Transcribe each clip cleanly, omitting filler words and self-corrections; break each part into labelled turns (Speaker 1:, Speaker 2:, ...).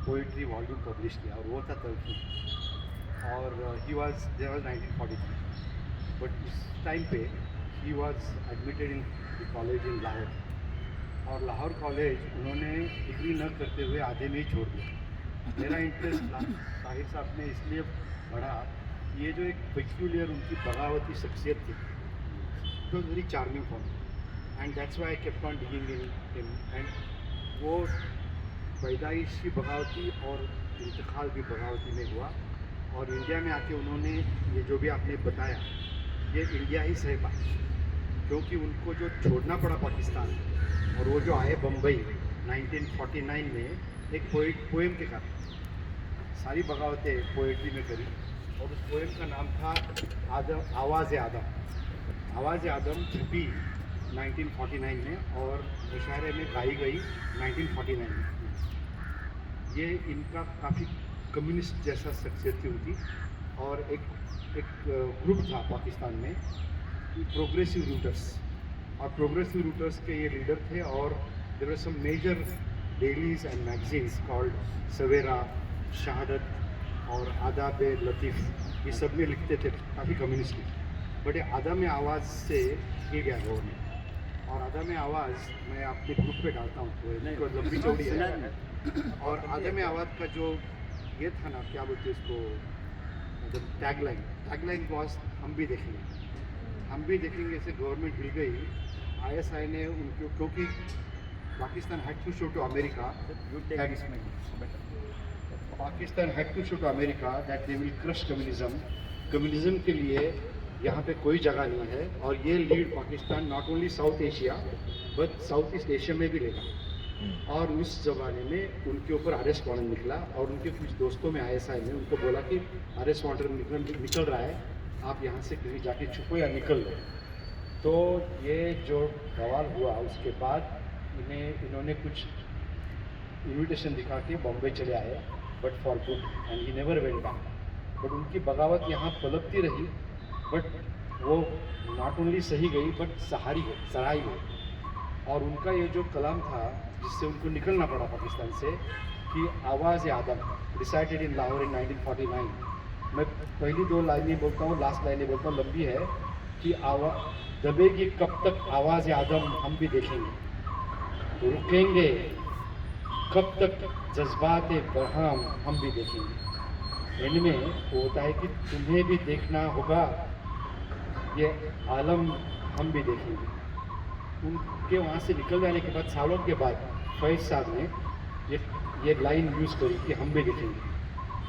Speaker 1: Poetry volume publish किया और वो था तलखी। और he was there was 1943, but उस टाइम पे he was admitted in the college in Lahore. और लाहौर कॉलेज उन्होंने डिग्री न करते हुए आधे में ही छोड़ दिया। मेरा इंटरेस्ट साहिर साहब ने इसलिए बढ़ा कि ये जो एक पेक्यूलियर उनकी बगावती शख्सियत थी, it was very charming for me, and that's why I kept on digging in him. And वो पैदाइशी बगावती और इंतकाल भी बगावती में हुआ। और इंडिया में आके उन्होंने ये जो भी आपने बताया, ये इंडिया ही सह पाए, क्योंकि उनको जो छोड़ना पड़ा पाकिस्तान और वो जो आए बम्बई 1949 में एक पोएम के कारण। सारी बगावतें पोएट्री में करी और उस पोएम का नाम था आवाज़ आदम। आवाज़ आदम छपी 1949 में और मुशायरे में गाई गई 1949 में। ये इनका काफ़ी कम्युनिस्ट जैसा शख्सियत थी उनकी। और एक ग्रुप था पाकिस्तान में, प्रोग्रेसिव रूटर्स, और प्रोग्रेसिव रूटर्स के ये लीडर थे। और there were some major dailies and magazines called Savera, Shahadat और आदाब लतीफ़, ये सब में लिखते थे, काफ़ी कम्युनिस्ट थे। बट आदम आवाज़ से ये गया गौर में। और आदम आवाज़ मैं अपने ग्रुप पे डालता हूँ, तो लंबी चौड़ी है। और आदम आवाज़ का जो ये था ना, क्या बोलते इसको, मतलब टैगलाइन वॉज हम भी देखेंगे। हम भी देखेंगे से गवर्नमेंट हिल गई। आईएसआई ने उनको, क्योंकि Pakistan had to show to America, Pakistan had to show to America that they will crush communism. Communism के लिए यहाँ पे कोई जगह नहीं है। और ये lead Pakistan not only south Asia but south east Asia में भी लेगा। और उस ज़माने में उनके ऊपर अरेस्ट वारंट निकला और उनके कुछ दोस्तों में आईएसआई ने उनको बोला कि अरेस्ट वारंट निकल रहा है, आप यहाँ से कहीं जाके छुपो या निकल लो। तो ये जो बवाल हुआ उसके बाद इन्होंने कुछ इन्विटेशन दिखा के बॉम्बे चले आए, but for good, and he never went back. But उनकी बगावत यहाँ पलटती रही, बट वो नॉट ओनली सही गई बट सराही गई। और उनका ये जो कलाम था जिससे उनको निकलना पड़ा पाकिस्तान से, कि आवाज़ आदम, रिसाइटेड इन लाहौर इन 1949। मैं पहली दो लाइनें बोलता हूँ, लास्ट लाइनें बोलता हूँ, लंबी है, कि दबेगी कब तक आवाज़ आदम हम भी देखेंगे, रुकेंगे कब तक जज्बात बरहम हम भी देखेंगे। इनमें वो होता है कि तुम्हें भी देखना होगा ये आलम हम भी देखेंगे। उनके वहाँ से निकल जाने के बाद, सालों के बाद, फैज़ साहब ने ये लाइन यूज़ करी कि हम भी देखेंगे,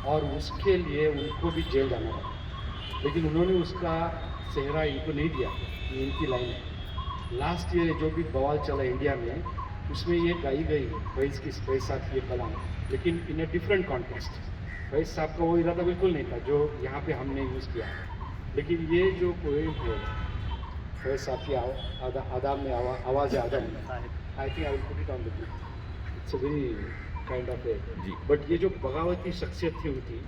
Speaker 1: और उसके लिए उनको भी जेल जाना पड़ा। लेकिन उन्होंने उसका सेहरा इनको नहीं दिया, ये इनकी लाइन है। लास्ट ईयर जो भी बवाल चला इंडिया में, उसमें ये गाई गई फैज़ साहब की ये कलाम, लेकिन इन अ डिफरेंट कॉन्टेक्स्ट। फैज़ साहब का वो इरादा बिल्कुल नहीं था जो यहाँ पे हमने यूज़ किया। लेकिन ये जो पोएम है फैज़ साहब की आदाब में आवाज़ आदम, I think I will put it on the book. It's a very kind of a, but ये जो बगावती शख्सियत थी उनकी,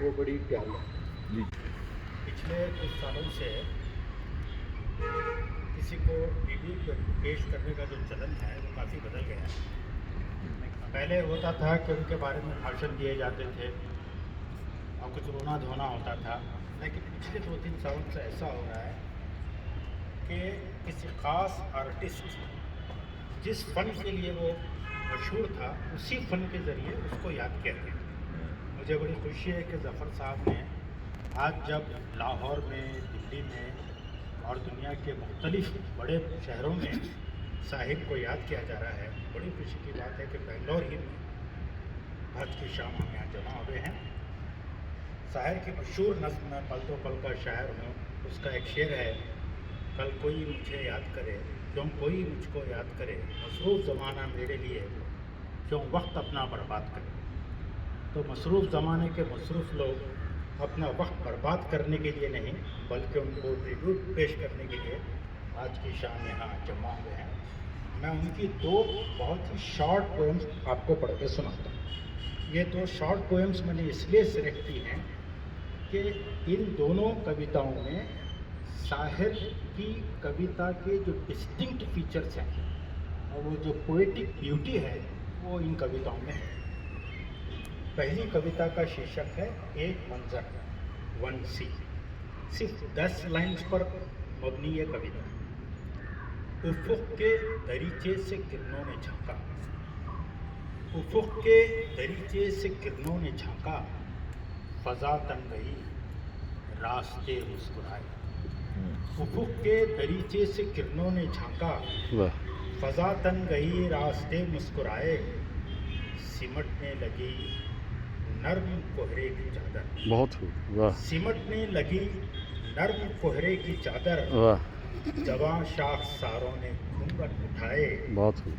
Speaker 1: वो बड़ी प्यारी है।
Speaker 2: पिछले कुछ सालों से किसी को टीवी पर पेश करने का जो चलन है वो काफ़ी बदल गया है। पहले होता था कि उनके बारे में भाषण दिए जाते थे और कुछ रोना धोना होता था, लेकिन पिछले 2-3 सालों से ऐसा हो रहा है कि किसी ख़ास आर्टिस्ट जिस फ़न के लिए वो मशहूर था, उसी फ़न के ज़रिए उसको याद किया गया। मुझे बड़ी खुशी है कि ज़फ़र साहब ने आज जब लाहौर में, दिल्ली में और दुनिया के मुख्तलिफ बड़े शहरों में साहिब को याद किया जा रहा है, बड़ी खुशी की बात है कि बेंगलोर ही में आज की शाम हम यहाँ जमा हुए हैं। साहिर की मशहूर नज़्म में पल तो पल का शायर हूँ, उसका एक शेर है, कल कोई मुझे याद करे, क्यों कोई मुझको याद करे, मसरूफ़ ज़माना मेरे लिए क्यों वक्त अपना बर्बाद करे। तो मसरूफ़ ज़माने के मसरूफ़ लोग अपना वक्त बर्बाद करने के लिए नहीं, बल्कि उनको ट्रिब्यूट पेश करने के लिए आज की शाम यहाँ जमा हुए हैं। मैं उनकी 2 बहुत ही शॉर्ट पोएम्स आपको पढ़ के सुनाता हूँ। ये 2 शॉर्ट पोएम्स मैंने इसलिए सिलेक्ट की हैं कि इन दोनों कविताओं में साहिर की कविता के जो डिस्टिंक्ट फीचर्स हैं और वो जो पोएटिक ब्यूटी है वो इन कविताओं में है। पहली कविता का शीर्षक है एक मंजर, 1C। सिर्फ 10 लाइन्स पर मबनी ये कविता। उफ़ुक़ के दरीचे से किरणों ने झांका, उफ़ुक़ के दरीचे से किरणों ने झांका, फ़ज़ा तन गई रास्ते मुस्कुराए। उफ़ुक़ के दरीचे से किरणों ने झांका,
Speaker 3: वाह
Speaker 2: फ़ज़ा तन गई रास्ते मुस्कुराए, सिमटने लगी नर्म कोहरे की चादर,
Speaker 3: बहुत खूब, वाह
Speaker 2: सिमटने लगी नर्म कोहरे की चादर,
Speaker 3: वाह
Speaker 2: जवां शाख सारों ने घूंघट उठाए,
Speaker 3: बहुत खूब,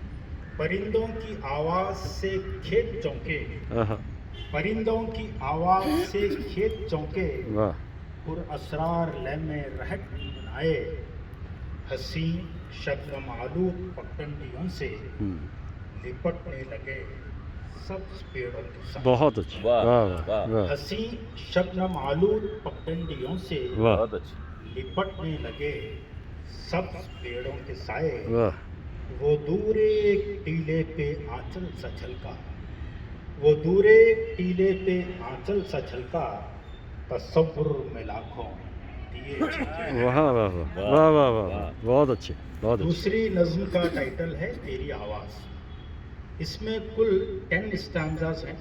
Speaker 2: परिंदों की आवाज़ से खेत चौंके,
Speaker 3: आहा,
Speaker 2: परिंदों की आवाज़ से खेत चौंके,
Speaker 3: वाह
Speaker 2: पुर असरार लहमे रहट बनाए, हंसी शबनम आलूद पगडंडियों से
Speaker 3: हम्म,
Speaker 2: लिपटने लगे सब पेड़ों के साथ।
Speaker 3: बहुत अच्छा,
Speaker 4: वाह,
Speaker 3: वाह वाह
Speaker 4: वाह।
Speaker 3: वाह
Speaker 2: हंसी शबनम आलूद पगडंडियों से
Speaker 3: वाह
Speaker 4: बहुत अच्छी।
Speaker 2: लिपटने लगे सब पेड़ों के साए,
Speaker 3: वाह
Speaker 2: वो दूरे टीले पे आंचल सा झलका, वो दूरे टीले पे आंचल सा झलका, तसव्वुर में लाखों दिए छिलके।
Speaker 3: वाह वाह वाह वाह वाह वाह वाह बहुत अच्छे, बहुत अच्छे,
Speaker 2: दूसरी नज़्म का टाइटल है तेरी आवाज़। इसमें कुल 10 स्टैंजास हैं,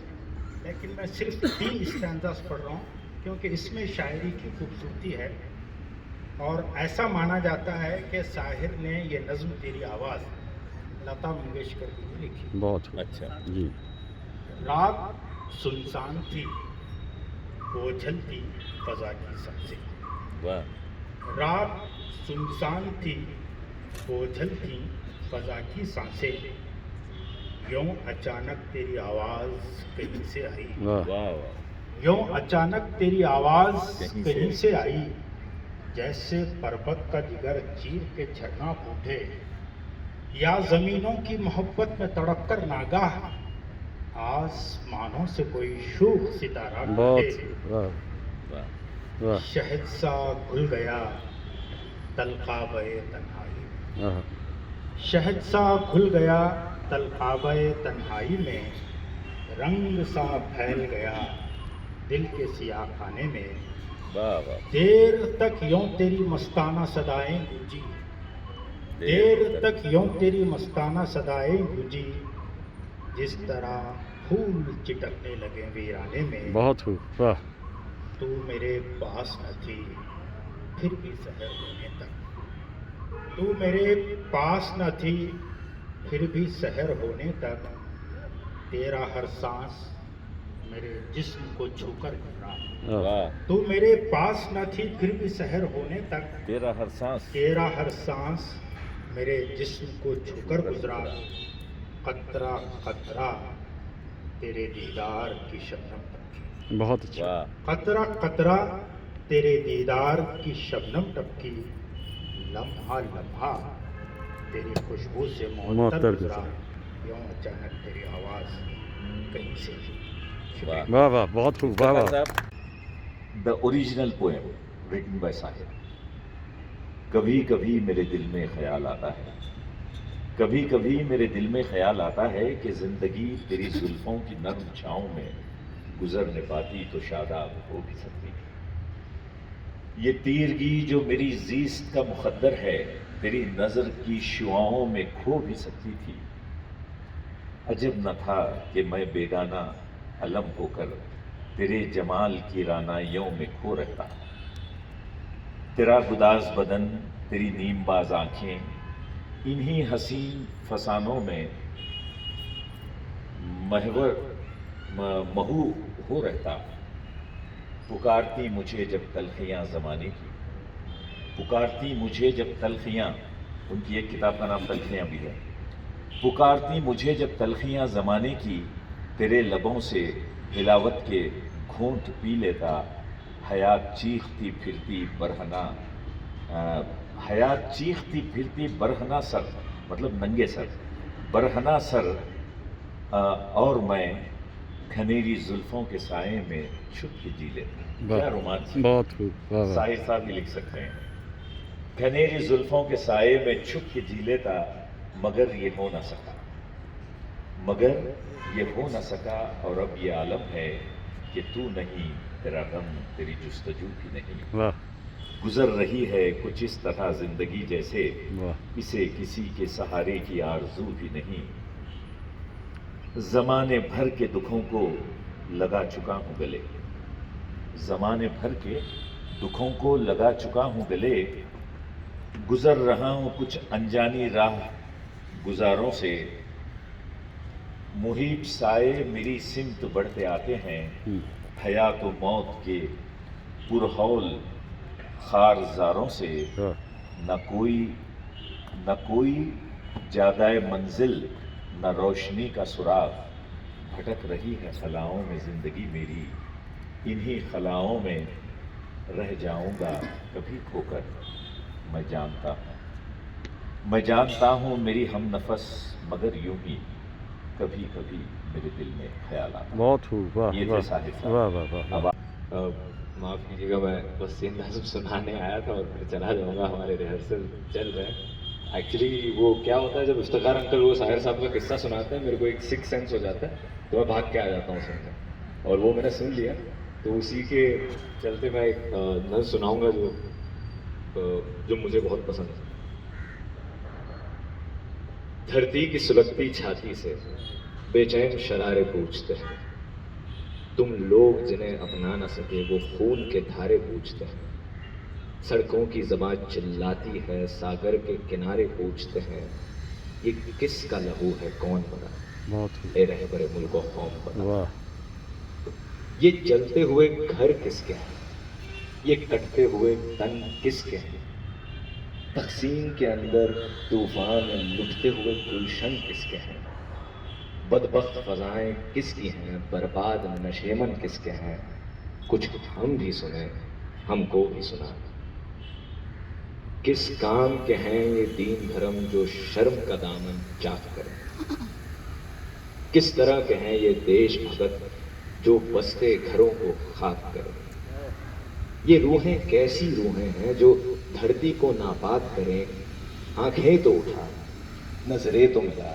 Speaker 2: लेकिन मैं सिर्फ 3 स्टैंजास पढ़ रहा हूँ क्योंकि इसमें शायरी की खूबसूरती है और ऐसा माना जाता है कि साहिर ने ये नज़्म तेरी आवाज़ लता मंगेशकर की ही लिखी।
Speaker 3: बहुत खूब,
Speaker 4: अच्छा।
Speaker 3: जी
Speaker 2: रात सुनसान थी, बोझल थी फ़ज़ा की सांसें,
Speaker 4: वाह,
Speaker 2: रात सुनसान थी, बोझल थी फ़ज़ा की सांसें, यूं अचानक तेरी आवाज़ कहीं से आई,
Speaker 3: वाह
Speaker 4: वाह वाह,
Speaker 2: यूं अचानक तेरी आवाज़
Speaker 4: कहीं
Speaker 2: कहीं
Speaker 4: से
Speaker 2: से आई, जैसे पर्वत का जिगर चीर के झरना फूटे, या ज़मीनों की मोहब्बत में तड़प कर नागाह आसमानों से कोई शूख सितारा
Speaker 3: बहुत
Speaker 2: टूटे।
Speaker 3: खूब, वाह
Speaker 4: वाह,
Speaker 3: वाह
Speaker 2: शहद सा घुल गया तलखाबे तन्हाई,
Speaker 3: आहा,
Speaker 2: शहद सा घुल गया तलखाबे तन्हाई में, रंग सा फैल गया दिल के सियाह खाने में,
Speaker 4: वाह वाह,
Speaker 2: देर तक यूं तेरी मस्ताना सदाएं गूंजी, देर तक यूं तेरी मस्ताना सदाएं गूंजी, जिस तरह फूल चिटकने लगे वीराने में,
Speaker 3: बहुत खूब, वाह
Speaker 2: तू मेरे पास न थी फिर भी सहर होने तक, तू मेरे पास न थी फिर भी सहर होने तक, तेरा हर सांस मेरे जिस्म को छूकर गुजरा,
Speaker 3: आहा,
Speaker 4: वाह,
Speaker 2: तू मेरे पास न थी फिर भी सहर होने तक,
Speaker 4: तेरा हर सांस
Speaker 2: तेरा हर सांस मेरे जिस्म को छूकर गुजरा, कतरा कतरा तेरे दीदार की शबनम टपकी,
Speaker 3: बहुत अच्छा,
Speaker 4: वाह,
Speaker 2: कतरा कतरा तेरे दीदार की शबनम टपकी, लम्हा लम्हा तेरी खुशबू से
Speaker 3: मुअत्तर
Speaker 2: मुअत्तर गुजरा,
Speaker 3: गुजरा।
Speaker 2: यूं अचानक तेरी आवाज़ कहीं से।
Speaker 4: वाह।
Speaker 3: वाह वाह बहुत खूब, वाह वाह
Speaker 4: the original poem written by Sahir. कभी कभी मेरे दिल में ख्याल आता है, कभी कभी मेरे दिल में ख्याल आता है कि जिंदगी तेरी जुल्फों की नर्म छाँव में गुजर न पाती तो शादाब हो भी सकती थी। ये तीरगी जो मेरी जीस्त का मुकद्दर है, तेरी नज़र की शुआओं में खो भी सकती थी। अजब न था कि मैं बेगाना अलम होकर तेरे जमाल की रानाइयों में खो रहता। तेरा गुदाज बदन, तेरी नीमबाज आंखें, इन्हीं हसीन फसानों में महू हो रहता। पुकारती मुझे जब तलखियाँ ज़माने की, पुकारती मुझे जब तलखियाँ, उनकी एक किताब का नाम तलखियाँ भी है। पुकारती मुझे जब तलखियाँ ज़माने की, तेरे लबों से हिलावत के घूंट पी लेता। हयात चीखती फिरती बरहना, हयात चीखती फिरती बरहना सर, मतलब नंगे सर, बरहना सर, और मैं घनेरी जुल्फों के साए में छुप के जी लेता। क्या रोमांच है।
Speaker 3: बहुत खूब, वाह वाह
Speaker 4: साहिर साहब भी लिख सकते हैं। घनेरी जुल्फों के साए में छुप के जी लेता, मगर ये हो ना सका। मगर ये हो न सका और अब ये आलम है कि तू नहीं, तेरा गम, तेरी जुस्तजू भी नहीं।
Speaker 3: वाह
Speaker 4: गुजर रही है कुछ इस तरह जिंदगी जैसे
Speaker 3: वाह
Speaker 4: इसे किसी के सहारे की आरजू भी नहीं। जमाने भर के दुखों को लगा चुका हूँ गले, जमाने भर के दुखों को लगा चुका हूँ गले। गुजर रहा हूँ कुछ अनजानी राह गुजारों से, मुहीब साए मेरी सिमत बढ़ते आते हैं। हयात व मौत के पुरहौल खारजारों से,
Speaker 3: वाह
Speaker 4: न कोई ज़्यादा मंजिल, न रोशनी का सुराग। भटक रही है खलाओं में ज़िंदगी मेरी, इन्हीं खलाओं में रह जाऊंगा कभी खोकर। मैं जानता हूँ मेरी हम नफस, मगर यूं ही कभी कभी मेरे दिल में ख्याल आता।
Speaker 3: बहुत खूब वाह
Speaker 4: ये थे
Speaker 3: वाह
Speaker 4: साहिब साहब।
Speaker 3: वाह वाह वाह
Speaker 4: अब
Speaker 5: माफ़ कीजिएगा, मैं बस सीन नाजुक सुनाने आया था और फिर चला जाऊँगा, हमारे रिहर्सल चल रहे हैं। एक्चुअली वो क्या होता है, जब इफ्तिखार अंकल वो साहिर साहब का किस्सा सुनाते हैं, मेरे को एक सिक्स सेंस हो जाता है, तो मैं भाग के आ जाता हूँ सुनने, और वो मैंने सुन लिया, तो उसी के चलते मैं एक नज़्म सुनाऊँगा जो मुझे बहुत पसंद है। धरती की सुलगती छाती से बेचैन शरारे पूछते हैं, तुम लोग जिन्हें अपना न सके वो खून के धारे पूछते हैं। सड़कों की ज़बान चिल्लाती है, सागर के किनारे पूछते हैं, ये किसका लहू है कौन बना,
Speaker 3: बहुत खूब
Speaker 5: ए रहबरे मुल्को कौम बना।
Speaker 3: वाह
Speaker 5: ये जलते हुए घर किसके हैं, ये कटते हुए तन किसके हैं, तकसीम के अंदर तूफान लुटते हुए गुलशन किसके हैं, बदबख्त फजाएं किसकी हैं, बर्बाद नशेमन किसके हैं। कुछ हम भी सुने, हमको भी सुना, किस काम के हैं ये दीन धर्म जो शर्म का दामन चाक करें। किस तरह के हैं ये देश भगत जो बसते घरों को खाक करें। ये रूहें कैसी रूहें हैं जो धरती को नापाक करें। आंखें तो उठा, नजरें तो मिला,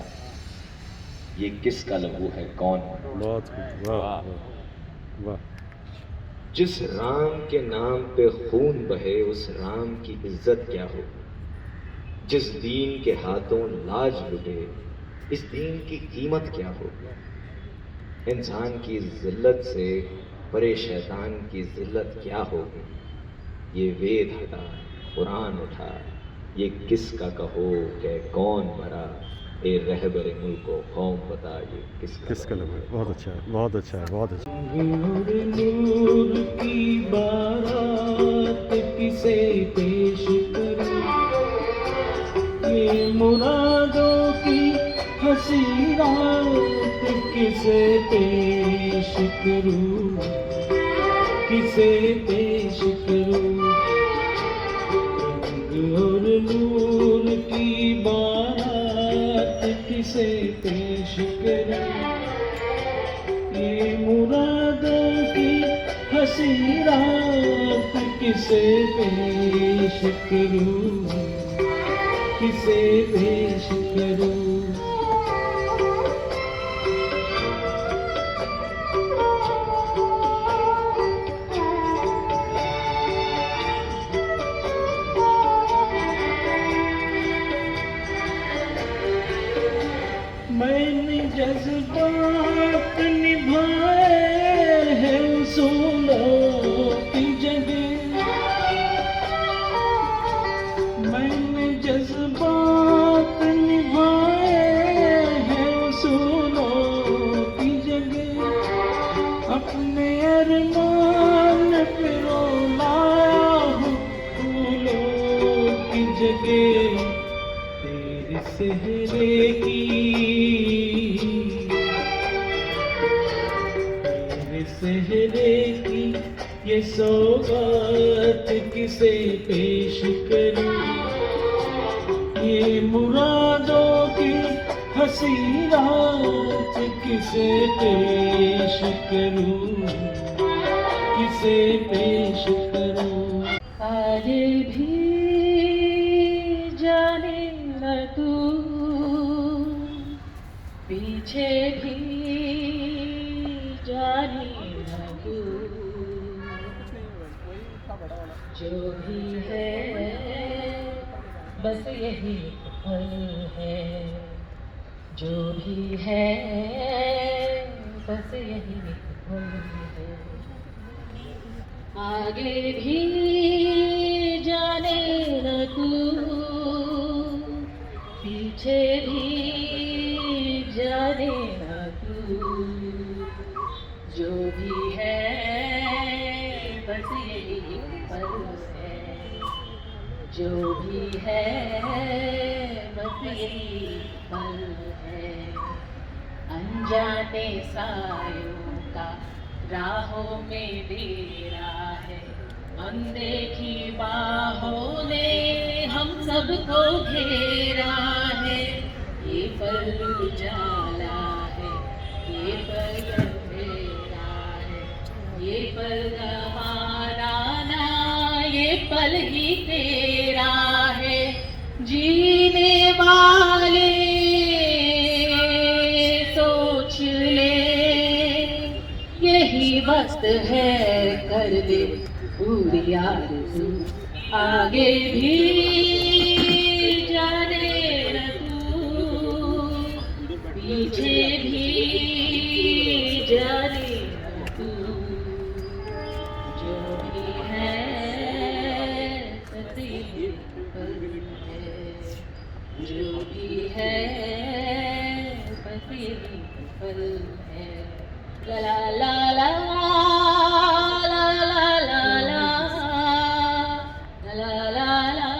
Speaker 5: ये किसका लहू है कौन।
Speaker 3: बहुत खूब वाह वाह वाह
Speaker 5: जिस राम के नाम पे खून बहे उस राम की इज्जत क्या हो। जिस दीन के हाथों लाज लुटे इस दीन की कीमत क्या हो। इंसान की जिल्लत से परे शैतान की जिल्लत क्या होगी। ये वेद हटा, कुरान उठा, ये किसका कहो कि कौन मरा। ए रहबरे मुल्को कौम बता, ये
Speaker 3: किसका लगा बहुत अच्छा है बहुत अच्छा है बहुत अच्छा
Speaker 6: नूर की बारात किसे पेश करूं, ये मुरादों की हंसी रात किसे पेश करूं, किसे पेश करूं। और नूर की बारात किसे पेश करूं, ये मुरादों की हंसी रात किसे पेश करूं, किसे पेश करूं। मैंने जज्बात निभाए हैं उसूलों की जगह। मैंने जज्बात निभाए हैं उसूलों की जगह। अपने अरमान पे लाया हूँ फूलों की जगह। तेरे सेहरे की, तेरे सेहरे की ये सौगात किसे पेश करूं, ये मुरादों की हंसी रात किसे पेश करूं, किसे पेश करूं।
Speaker 7: अरे भी जाने न तू
Speaker 6: पीछे भी जाने लगू, जो भी है बस यही पल है, जो भी है बस यही पल है। आगे भी जाने लगू, पीछे भी जाने लगू, जो भी है बस यही पल है, जो भी है बस यही पल है। अनजाने सायों का राहों में डेरा है, अनदेखी बाहों ने हम सबको घेरा है। ये पल उजाला है, ये पल अंधेरा है, ये पल हमारा ना, ये पल ही तेरा है। जीने वाले सोच ले, यही वक्त है कर दे पूरी आरज़ू। आगे भी जाने लगू, पीछे भी जाने लगू, जो भी है बस यही पल है, जो भी है बस यही पल है। ला ला ला ला ला ला ला ला ला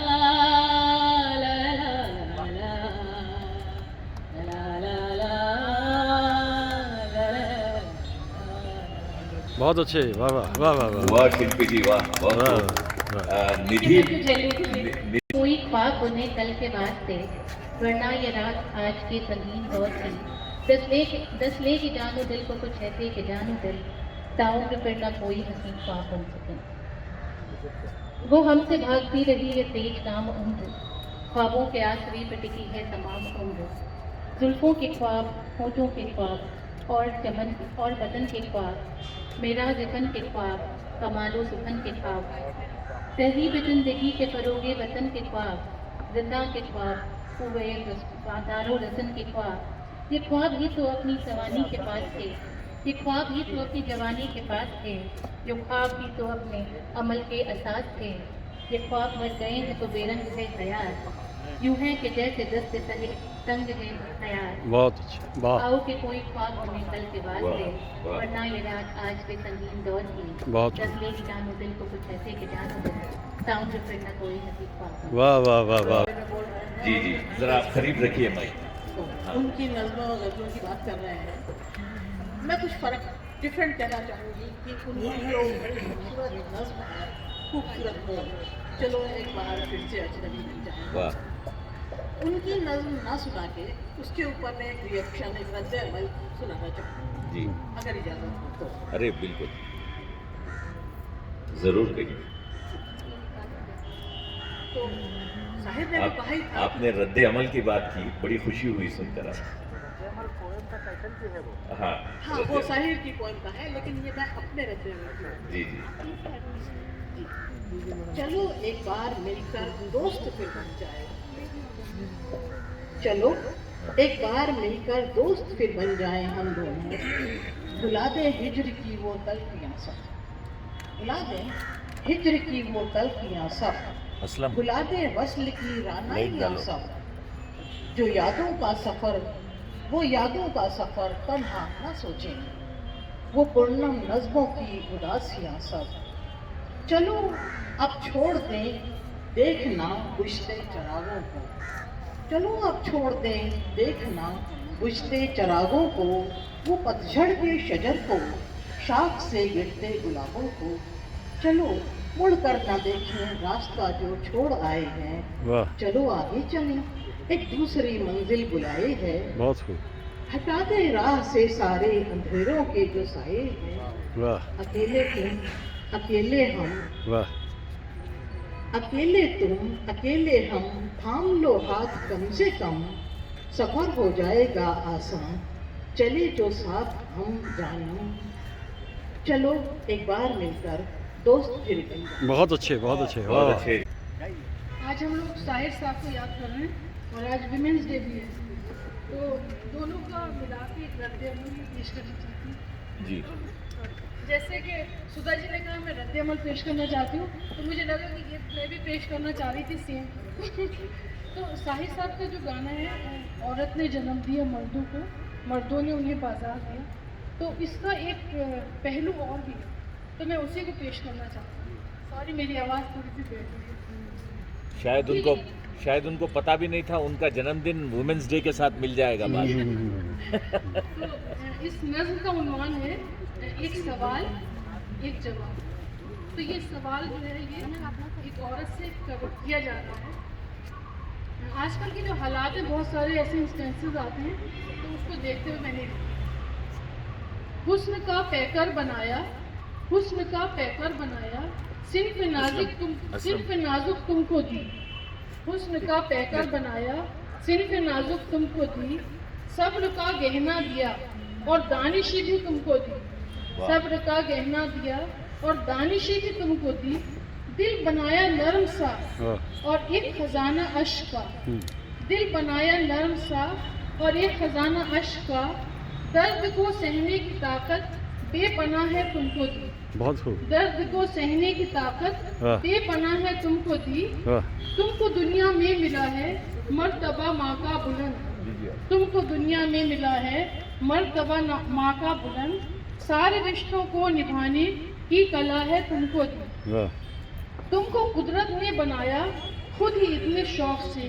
Speaker 6: ला
Speaker 3: बहुत अच्छे, वाह वाह वाह वाह वाह
Speaker 4: वाह शिल्पी जी वाह, बहुत
Speaker 3: वाह,
Speaker 4: खूब।
Speaker 3: वाह।
Speaker 4: निधि
Speaker 7: कोई ख्वाब उन्हें कल के वास्ते, वरना ये रात आज की संगीन दौर थी। दस ले की जानो दिल को कुछ ऐसे कि जानो दिल, ताउम्र फिर ना कोई हसीन ख्वाब बन सके। वो हमसे भागती रही है तेज नाम उम्र, ख्वाबों के आसरे पे टिकी है तमाम उम्र। जुल्फों के ख्वाब, होठों के ख्वाब और चमन और बदन के ख्वाब, मेरा ज़िफ़न के ख्वाब, कमालो सुफन के ख्वाब, तहज़ीब ज़िंदगी के फरोगे वतन के ख्वाब, ज़िंदा के ख्वाब, दारो रसन के ख्वाब। ये ख्वाब ही तो अपनी जवानी के पास थे, ये ख्वाब ही तो अपनी जवानी के पास थे, ये ख्वाब ही तो अपने अमल के असास थे। ये ख्वाब मर गए हैं तो बेरंग है ख्याल, यूं है कि जैसे दस्त सहे तंग है ख्याल।
Speaker 3: बहुत अच्छे, वाह
Speaker 7: आओ कि कोई ख्वाब उन्हें कल के वास्ते,
Speaker 4: वाह, वाह।
Speaker 7: वरना ये रात आज के संगीन दौर की।
Speaker 3: बहुत
Speaker 7: दस ले की जानो दिल को कुछ ऐसे कि जानो दिल, ताउम्र फिर ना कोई हसीन ख्वाब।
Speaker 3: वाह वाह वाह वाह।
Speaker 4: जी जी जरा आप करीब रखिए माइक।
Speaker 8: उनकी नज़्मों और गज़लों की बात कर रहे हैं, मैं कुछ फ़र्क डिफरेंट कहना चाहूँगी कि उनकी जो खूबसूरत नज़्म है, खूबसूरत बोल, चलो एक बार फिर से अजनबी मिल जाए,
Speaker 4: वाह
Speaker 8: उनकी नज़्म ना सुना के उसके ऊपर मैं एक रिएक्शन, एक रद्द अमल सुनाना चाहूँगी,
Speaker 4: जी,
Speaker 8: अगर इजाज़त हो तो।
Speaker 4: अरे बिल्कुल जरूर कहिए।
Speaker 8: तो साहिब ने तो कहा ही था,
Speaker 4: आपने रद्द अमल की बात की, बड़ी खुशी हुई सुनकर। हाँ
Speaker 8: हाँ वो साहिब की पोएम का है, लेकिन ये मैं अपने रद्द अमल की बात
Speaker 4: जी जी
Speaker 8: चलो एक बार मिलकर दोस्त फिर बन जाए, चलो एक बार मिलकर दोस्त फिर बन जाए हम दोनों, भुला दे हिज्र की वो तलखियाँ सब, भुला दे हिज्र की वो तलखियाँ सब,
Speaker 4: असलम
Speaker 8: भुला दे वस्ल की रानाइयाँ सब, जो यादों का सफ़र, वो यादों का सफ़र तन्हा न सोचें, वो पूर्णम नज़्मों की उदासियाँ सब। चलो अब छोड़ दें देखना बुझते चरागों को, चलो अब छोड़ दें देखना बुझते चरागों को, वो पतझड़ के शजर को, शाख से गिरते गुलाबों को। चलो मुड़ कर ना देखें रास्ता जो छोड़ आए हैं,
Speaker 3: वाह
Speaker 8: चलो आगे चलें एक दूसरी मंजिल बुलाए है,
Speaker 3: बहुत खूब,
Speaker 8: हटा दे राह से सारे अंधेरों के जो साए हैं,
Speaker 3: वाह
Speaker 8: अकेले तुम अकेले हम,
Speaker 3: वाह
Speaker 8: अकेले तुम अकेले हम, थाम लो हाथ कम से कम, सफर हो जाएगा आसान, चले जो साथ हम जाने, चलो एक बार मिलकर दोस्त फिर गए।
Speaker 3: बहुत अच्छे, बहुत अच्छे,
Speaker 4: बहुत
Speaker 3: वाह।
Speaker 4: अच्छे।
Speaker 9: आज हम लोग साहिर साहब को याद कर रहे हैं और आज विमेंस डे भी है, तो दोनों का मिला के एक रद्द अमल पेश करनी चाहती
Speaker 4: जी।
Speaker 9: हूँ। जैसे कि सुधा जी ने कहा मैं रद्द अमल पेश करना चाहती हूँ, तो मुझे लगा कि ये मैं भी पेश करना चाह रही थी सेम। तो साहिर साहब का जो गाना है, औरत ने जन्म दिया मर्दों को, मर्दों ने उन्हें बाजार दिया, तो इसका एक पहलू और भी है, तो मैं उसी को पेश करना चाहती हूँ। सॉरी मेरी आवाज़ थोड़ी सी बैठ गई है।
Speaker 4: शायद उनको पता भी नहीं था उनका जन्मदिन वुमेन्स डे के साथ मिल जाएगा बाद में।
Speaker 9: तो इस नज़्म का उन्वान है एक सवाल एक जवाब। तो ये सवाल जो है ये एक औरत से किया जा रहा है। आजकल के जो हालात हैं, बहुत सारे ऐसे इंस्टेंसेस आते हैं, तो उसको देखते हुए मैंने हुस्न का पैकर बनाया, हुस्न का पैकर बनाया, सिर्फ नाजुक तुमको दी, हुस्न का पैकर बनाया, सिर्फ नाजुक तुमको दी, सब्र का गहना दिया और दानिशी भी तुमको दी, सब्र का गहना दिया और दानिशी भी तुमको दी, दिल बनाया नरम सा और एक खजाना अश्क का, दिल बनाया नरम सा और एक खजाना अश्क का, दर्द को सहने की ताकत बेपनाह है तुमको दी,
Speaker 3: बहुत खूब,
Speaker 9: दर्द को सहने की ताकत बेपनाह है तुमको दी, तुमको दुनिया में मिला है मर्तबा माँ का बुलंद, तुमको दुनिया में मिला है मर्तबा माँ का बुलंद, सारे रिश्तों को निभाने की कला है तुमको दी, तुमको कुदरत ने बनाया खुद ही इतने शौक से,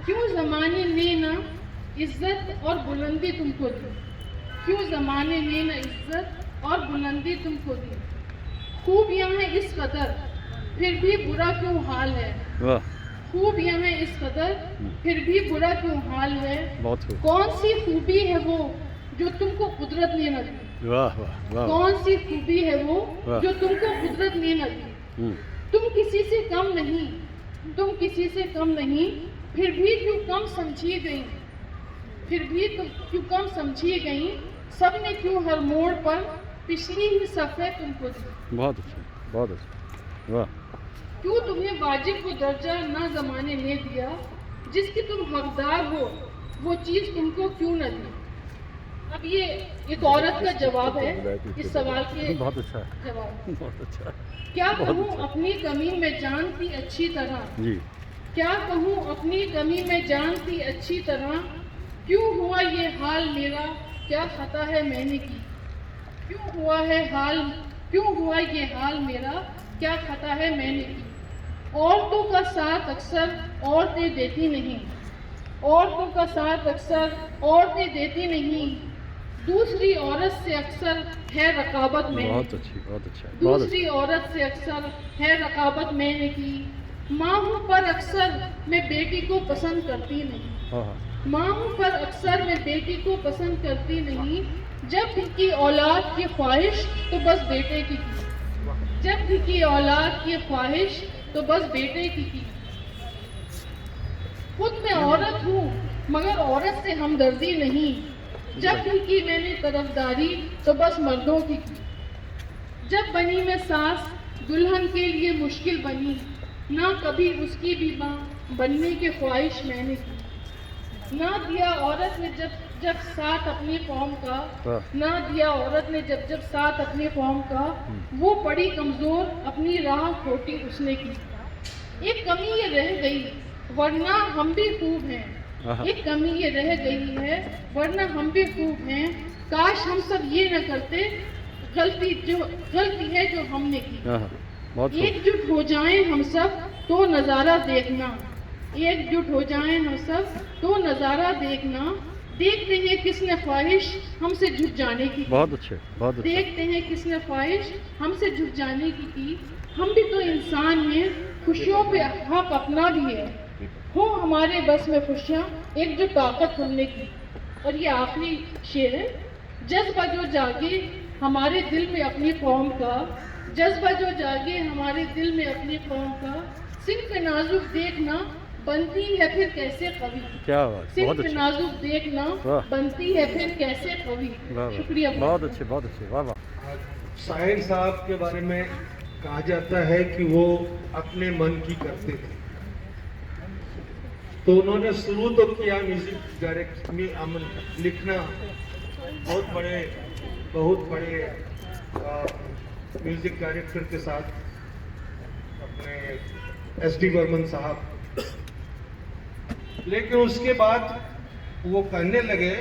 Speaker 9: क्यों ज़माने ने ना इज्जत और बुलंदी तुमको दी, क्यों ज़माने ने ना इज्जत और बुलंदी तुमको दी, खूबियाँ हैं इस कदर फिर भी बुरा क्यों हाल है, खूबियाँ हैं इस कदर फिर भी बुरा क्यों हाल है, कौन सी खूबी है वो जो तुमको कुदरत ने न दी, कौन सी खूबी है वो जो तुमको कुदरत ने न दी, तुम किसी से कम नहीं, तुम किसी से कम नहीं, फिर भी क्यों कम समझी गई, फिर भी तुम क्यों कम समझी गई, सबने क्यों हर मोड़ पर पिछली ही सफ़े तुमको दी,
Speaker 3: बहुत अच्छा, बहुत अच्छा, वाह।
Speaker 9: क्यों तुम्हें वाजिब को दर्जा ना ज़माने ने दिया, जिसकी तुम हकदार हो वो चीज़ तुमको क्यों न दी। अब ये एक औरत का जवाब है इस सवाल के,
Speaker 3: बहुत अच्छा
Speaker 9: जवाब,
Speaker 3: बहुत अच्छा,
Speaker 9: क्या कहूँ अपनी कमी में जानती अच्छी तरह
Speaker 3: जी,
Speaker 9: क्या कहूँ अपनी कमी में जानती अच्छी तरह, क्यों हुआ ये हाल मेरा क्या खता है मैंने की, क्यों हुआ है हाल, क्यों हुआ ये हाल मेरा क्या खता है मैंने की, औरतों का साथ अक्सर औरतें देती नहीं, औरतों का साथ अक्सर औरतें देती नहीं, दूसरी औरत से अक्सर है रकाबत मैंने,
Speaker 3: बहुत अच्छी, बहुत अच्छा,
Speaker 9: दूसरी औरत से अक्सर है रकाबत मैंने की, माँ हूँ पर अक्सर मैं बेटी को पसंद करती नहीं, माँ हूँ पर अक्सर मैं बेटी को पसंद करती नहीं, जब भी की औलाद की ख्वाहिश तो बस बेटे की, जब भी की औलाद की ख्वाहिश तो बस बेटे की। खुद मैं औरत हूँ मगर औरत से हमदर्दी नहीं, जब भी की मैंने तरफदारी तो बस मर्दों की। जब बनी मैं सास दुल्हन के लिए मुश्किल बनी, ना कभी उसकी भी माँ बनने की ख्वाहिश मैंने की, ना दिया औरत ने जब साथ अपनी कौम का, ना दिया औरत ने जब साथ अपनी कौम का, वो पड़ी कमज़ोर अपनी राह खोटी उसने की। एक कमी ये रह गई वरना हम भी खूब हैं, एक कमी ये रह गई है वरना हम भी खूब हैं, काश हम सब ये न करते गलती है जो हमने की। एकजुट हो जाएं हम सब तो नज़ारा देखना, एकजुट हो जाएं हम सब तो नज़ारा देखना, देखते हैं किसने ख्वाहिश हमसे झुक जाने की,
Speaker 3: बहुत अच्छे, बहुत अच्छे, देखते
Speaker 9: हैं किसने ख्वाहिश हमसे झुक जाने की। हम भी तो इंसान हैं, खुशियों पे हक अपना भी है, हो हमारे बस में खुशियाँ एक जो ताकत हमने की। और ये आखिरी शेर है, जज्बा जो जागे हमारे दिल में अपनी कौम का, जज्बा जो जागे हमारे दिल में अपनी कौम का, सिर्फ नाजुक देखना बनती है फिर कैसे कवि।
Speaker 3: क्या बात, बहुत
Speaker 9: सिर्फ
Speaker 3: अच्छे,
Speaker 9: नाजुक देखना
Speaker 3: वाह।
Speaker 9: बनती है फिर कैसे कवि।
Speaker 3: वाह वाह,
Speaker 9: शुक्रिया।
Speaker 3: बहुत अच्छे, बहुत अच्छे, वाह वाह।
Speaker 10: साहिर साहब के बारे में कहा जाता है कि वो अपने मन की करते थे, तो उन्होंने शुरू तो किया म्यूजिक डायरेक्ट में लिखना, बहुत बड़े म्यूजिक डायरेक्टर के साथ अपने एस.डी. बर्मन साहब, लेकिन उसके बाद वो कहने लगे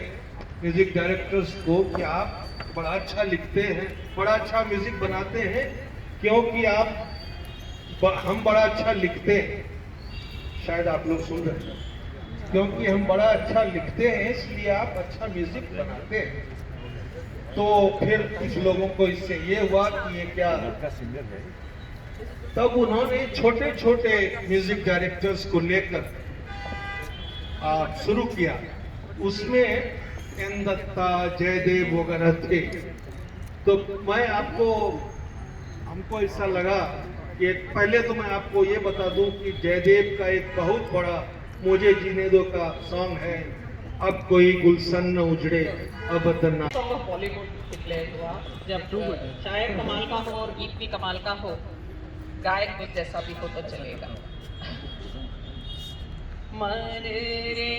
Speaker 10: म्यूजिक डायरेक्टर्स को कि आप बड़ा अच्छा लिखते हैं, बड़ा अच्छा म्यूजिक बनाते हैं, क्योंकि हम बड़ा अच्छा लिखते हैं, शायद आप लोग सुन रहे हैं, क्योंकि हम बड़ा अच्छा लिखते हैं इसलिए आप अच्छा म्यूजिक बनाते हैं। तो फिर कुछ लोगों को इससे ये हुआ कि ये क्या सिंगर है, तब उन्होंने छोटे छोटे म्यूजिक डायरेक्टर्स को लेकर शुरू किया। उसमें एन दत्ता, जयदेव वगैरह थे। तो हमको ऐसा लगा कि पहले तो मैं आपको ये बता दूं कि जयदेव का एक बहुत बड़ा मुझे जीने दो का सॉन्ग है, अब कोई गुलशन न उजड़े अब बदलना।
Speaker 8: बॉलीवुड डिक्लेयर हुआ जब शायर कमाल का हो और गीत भी कमाल का हो, गायक भी जैसा भी हो तो चलेगा। मन रे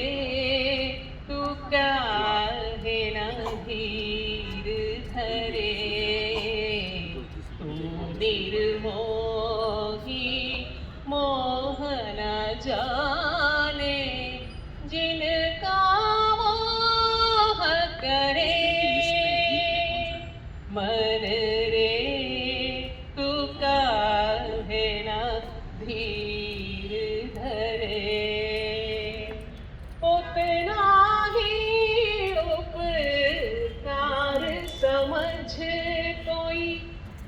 Speaker 8: तू काहे ना धीर धरे, तू निर्मोही मोह न जाने, जिनका मोह करे। मन रे तू काहे ना धीर धरे, उतना ही उपकार समझ कोई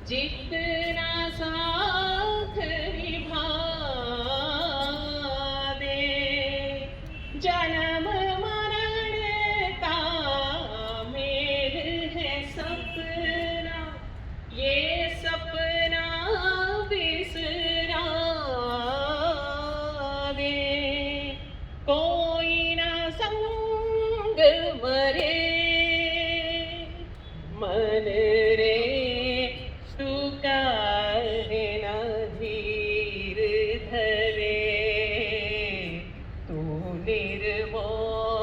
Speaker 8: जितना साथ निभा दे। जन्म मरण का मेल है सपना, ये सपना बिसरा दे। कोई ना संग मरे, मन रे तू काहे ना धीर धरे, तू निर्मोही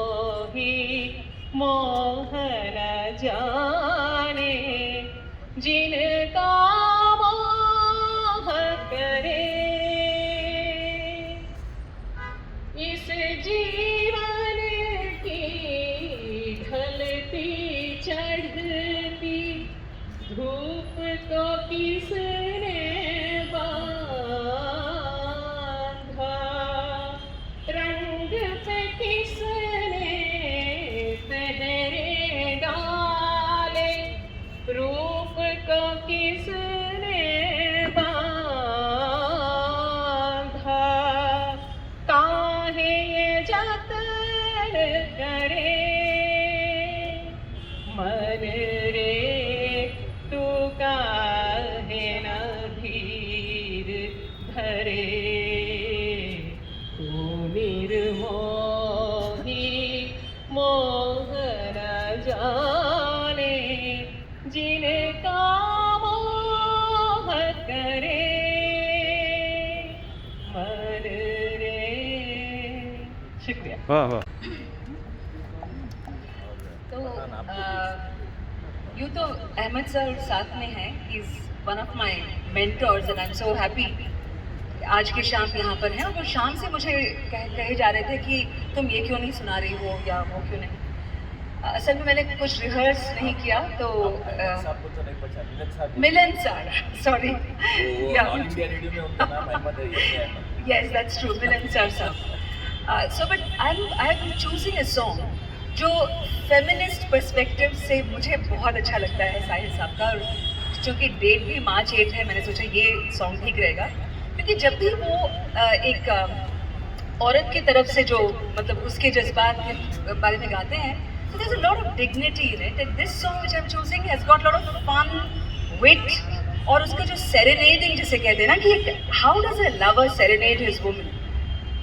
Speaker 8: मोह न जाने, जिनका मोह करे। इस जीवन की ढलती चढ़ती धूप को किसने बांधा, रंग पे किसने पहरे डाले, रूप को किसने बांधा। काहे ये जतन करे, मन रे तू काहे ना धीर धरे, तू निर्मोही मोह न जाने, जिनका मोह करे। मन रे। शुक्रिया।
Speaker 3: वाह वाह।
Speaker 11: तो यूँ तो अहमद सर साथ में हैं, is one of my mentors and I am so happy आज की शाम यहाँ पर हैं। और वो शाम से मुझे कहे जा रहे थे कि तुम ये क्यों नहीं सुना रही हो या वो क्यों नहीं। असल में मैंने कुछ रिहर्स नहीं किया, तो Milan sir, sorry, yes that's true, Milan sir sir. So but I am choosing a song जो फेमिनिस्ट पर्सपेक्टिव से मुझे बहुत अच्छा लगता है साहिर साहब का, और चूँकि डेट भी मार्च 8 है, मैंने सोचा ये सॉन्ग ठीक रहेगा, क्योंकि जब भी वो एक औरत की तरफ से जो मतलब उसके जज्बात के बारे में गाते हैं, so there's a lot of dignity in it, and this song which I'm choosing has got a lot of fun, wit, और उसका जो serenading जिसे कहते हैं ना कि how does a lover serenade his woman,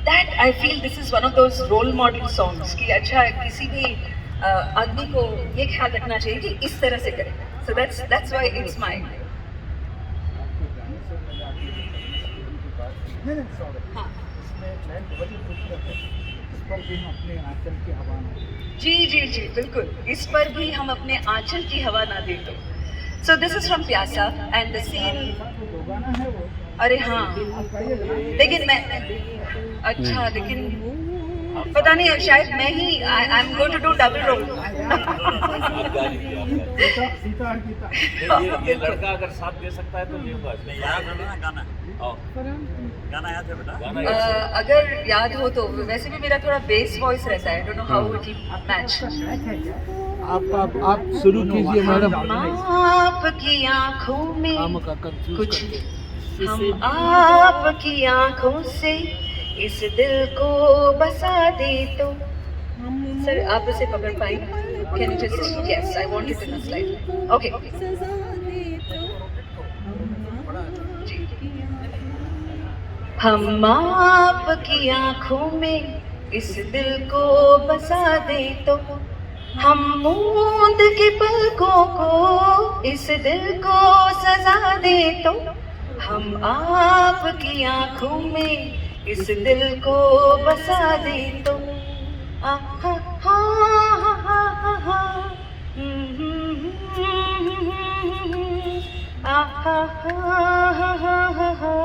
Speaker 11: that I feel this is one of those role model songs कि अच्छा किसी भी आदमी को ये ख्याल रखना चाहिए कि इस तरह से करें. So that's why it's mine. जी जी जी बिल्कुल, इस पर भी हम अपने आंचल की हवा ना दे तो. So this is from प्यासा and the scene. अरे हाँ, लेकिन मैं अच्छा लेकिन पता नहीं शायद मैं ही I am going to do double role.
Speaker 4: ये लड़का अगर साथ दे सकता है तो लेगा. गाना याद है बेटा?
Speaker 11: अगर याद हो तो. वैसे भी मेरा थोड़ा बेस वॉइस रहता है. Don't know how it will match.
Speaker 10: आप शुरू कीजिए मैडम.
Speaker 11: आपकी आँखों में कुछ, हम आपकी आँखों से इस दिल को बसा दे तो. सर आप इसे पकड़ पाएंगे? Can you just yes, I want it in a slide. Okay. हम आपकी आँखों में इस दिल को बसा दे तो, हम मूंद के पलकों को इस दिल को सजा दे तो, हम आपकी आँखों में इस दिल को बसा दे तो. आ हा हा हा हा हा आ हा हा हा हा हा.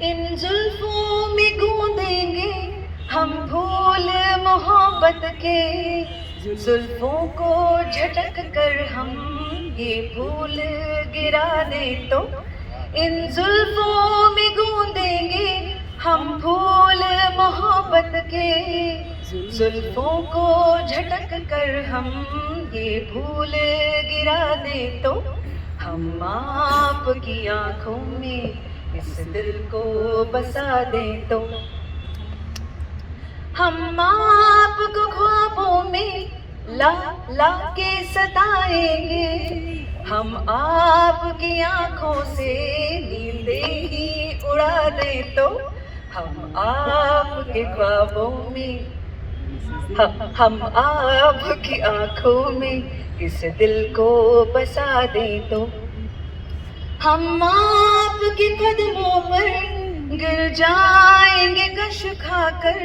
Speaker 11: इन जुल्फों में गूंदेंगे हम फूल मोहब्बत के, जुल्फों को झटक कर हम ये फूल गिरा दे तो. इन जुल्फों में गूंदेंगे हम फूल मोहब्बत के, जुल्फों को झटक कर हम ये फूल गिरा दे तो, हम आपकी आँखों में इस दिल को बसा दे तो. हम आपको ख्वाबों में ला ला के सताएंगे, हम आपकी आँखों से नींदें ही उड़ा दे तो, हम आपके ख्वाबों में हम आपकी आँखों में इस दिल को बसा दे तो. हम आपके कदमों पर गिर जाएंगे कश खाकर,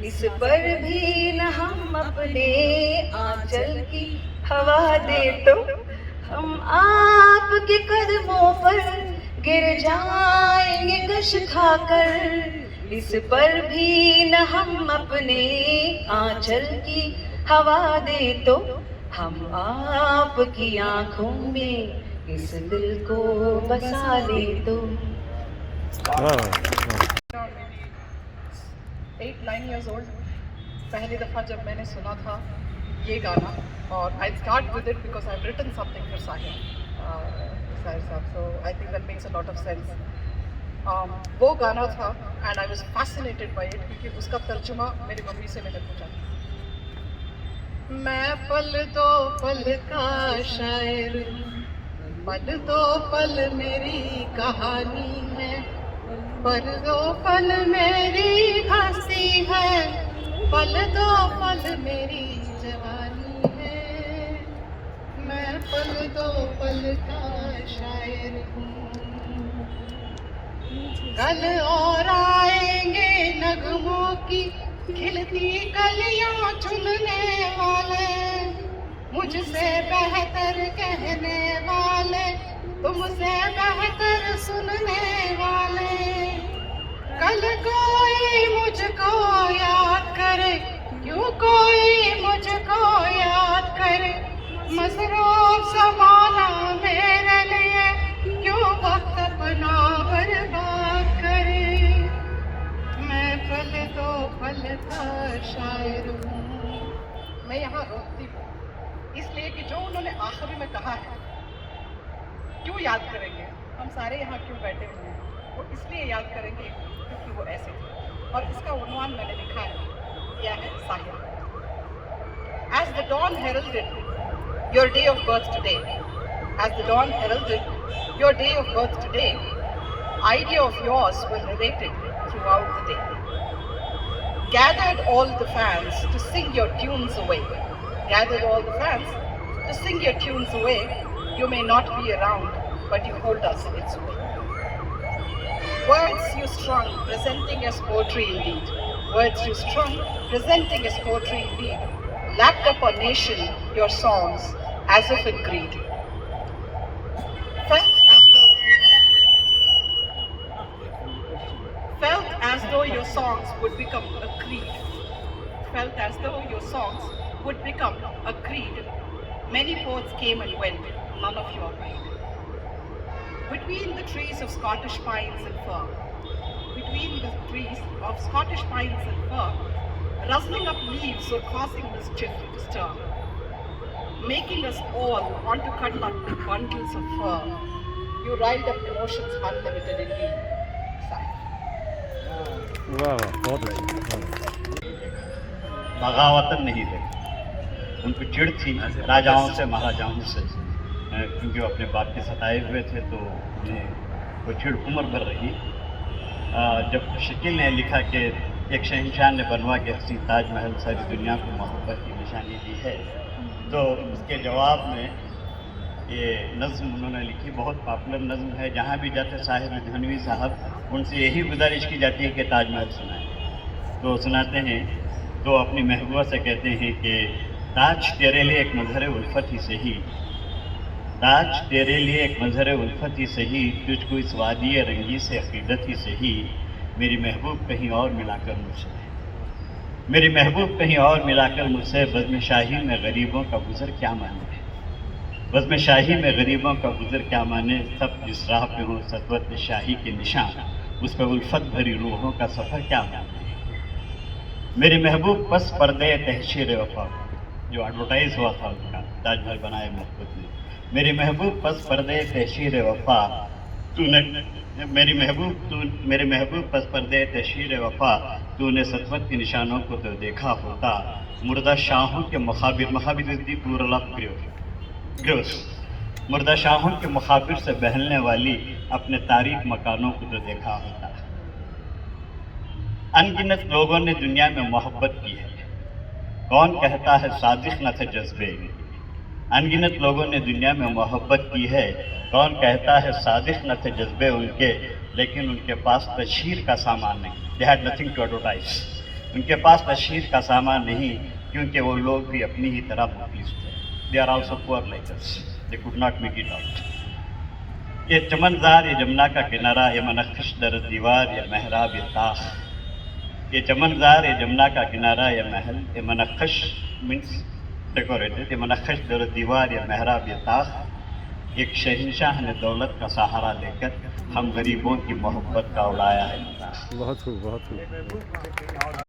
Speaker 11: इस पर भी न हम अपने आंचल की हवा दे तो. हम आपके कदमों पर गिर जाएंगे कश खाकर, इस पर भी न हम अपने आंचल की हवा दे तो, हम आपकी आँखों में इस दिल को बसा दे तो.
Speaker 8: 8-9 years old पहली दफ़ा जब मैंने सुना था ये गाना, और I start with it because I've written something for Sahir साहब, so I think that makes a lot of sense. वो गाना था and I was fascinated by it क्योंकि उसका तर्जुमा मेरी मम्मी से मैंने पूछा. मैं पल दो पल का शायर, पल दो पल मेरी कहानी है, पल दो पल मेरी हंसी है, पल दो पल मेरी जवानी है. मैं पल दो पल का शायर हूँ. कल और आएंगे नगमों की खिलती कलियां चुनने वाले, मुझसे बेहतर कहने वाले, तुमसे बेहतर सुनने वाले. कल कोई मुझको याद करे, क्यों कोई मुझको याद करे, मसरूफ ज़माना मेरे लिए क्यों वक्त अपना बर्बाद करे. मैं पल दो पल का शायर हूँ. मैं यहाँ रोकती हूँ इसलिए कि जो उन्होंने आखिरी में कहा है, क्यों याद करेंगे हम सारे यहाँ क्यों बैठे हुए हैं, वो इसलिए याद करेंगे क्योंकि वो ऐसे थे. और इसका उन्वान मैंने लिखा है, यह है Sahir. As the dawn heralded your day of birth today, as the dawn heralded your day of birth today, idea of yours were narrated throughout the day. Gathered all the fans to sing your tunes away. Gathered all the fans to sing your tunes away. You may not be around, but you hold us in its way. Words you strung, presenting as poetry indeed. Words you strung, presenting as poetry indeed. Lapped up our nation, your songs, as if in greed. Felt as though your songs would become a creed. Felt as though your songs would become a creed. Many poets came and went, none of your breed. Between the trees of Scottish pines and fir, between the trees of Scottish pines and fir, rustling up leaves or causing mischief to stir, making us all want to cuddle up bundles of fur. You riled up emotions unlimited indeed. Sigh.
Speaker 3: वाह वाह बहुत अच्छा
Speaker 2: बगावतन नहीं देखा। उनको चिढ़ थी राजाओं से महाराजाओं से, क्योंकि वो अपने बाप के सताए हुए थे, तो उन्हें वो चिढ़ उम्र भर रही। जब शकील ने लिखा कि एक शहंशाह ने बनवा के हसीन ताजमहल सारी दुनिया को मोहब्बत की निशानी दी है, तो उसके जवाब में ये नज़्म उन्होंने लिखी, बहुत पॉपुलर नज़्म है। जहाँ भी जाते साहिब लुधियानवी साहब, उनसे यही गुजारिश की जाती है कि ताजमहल सुनाएं। तो सुनाते हैं, तो अपनी महबूबा से कहते हैं कि ताज तेरे लिए एक मजहर उल्फत ही सही, ताज तेरे लिए एक मजहर उल्फत ही सही, तुझको इस वादी रंगी से अकीदत ही सही, मेरी महबूब कहीं और मिलाकर मुझसे, मेरी महबूब कहीं और मिलाकर मुझसे, बज़्म शाही में गरीबों का गुज़र क्या माने, बज़्म शाही में गरीबों का गुज़र क्या माने, सब जिस राह पे हो सतवत शाही के निशान, उस पर उल्फत भरी रूहों का सफ़र क्या माने। मेरी महबूब पस पर्दे तहशीर वफा, जो एडवर्टाइज हुआ था उनका, ताजमहल बनाए मोहब्बत ने, मेरी महबूब पस पर्दे तहशीर वफा, तूने मेरे महबूब पस पर्दे तहशीर वफा, तूने सतवत के निशानों को तो देखा होता, मुर्दा शाहों के मखाबिर, मखाबिर is the plural of gross, मुर्दा शाहों के मखाबिर से बहलने वाली अपने तारीख मकानों को तो देखा होता। अनगिनत लोगों ने दुनिया में मोहब्बत की है, कौन कहता है सादिक न थे जज्बे, अनगिनत लोगों ने दुनिया में मोहब्बत की है, कौन कहता है सादिक न थे जज्बे उनके, लेकिन उनके पास तशहीर का सामान नहीं, they had nothing to advertise, उनके पास तशहीर का सामान नहीं, क्योंकि वो लोग भी अपनी ही तरह मुखलिस थे, they are also poor like us, they could not make it out. ये चमनजार, ये जमुना का किनारा, ये मनख्श दर दीवार, ये महराब, ये ताख, ये चमनजार, ये जमुना का किनारा, ये महल, ये मनख्श मीन्स डेकोरेटेड, ये मनख्श दर दीवार, ये महराब, ये ताख, एक शहंशाह ने दौलत का सहारा लेकर हम गरीबों की मोहब्बत का उड़ाया है।
Speaker 3: बहुत खूब बहुत खूब।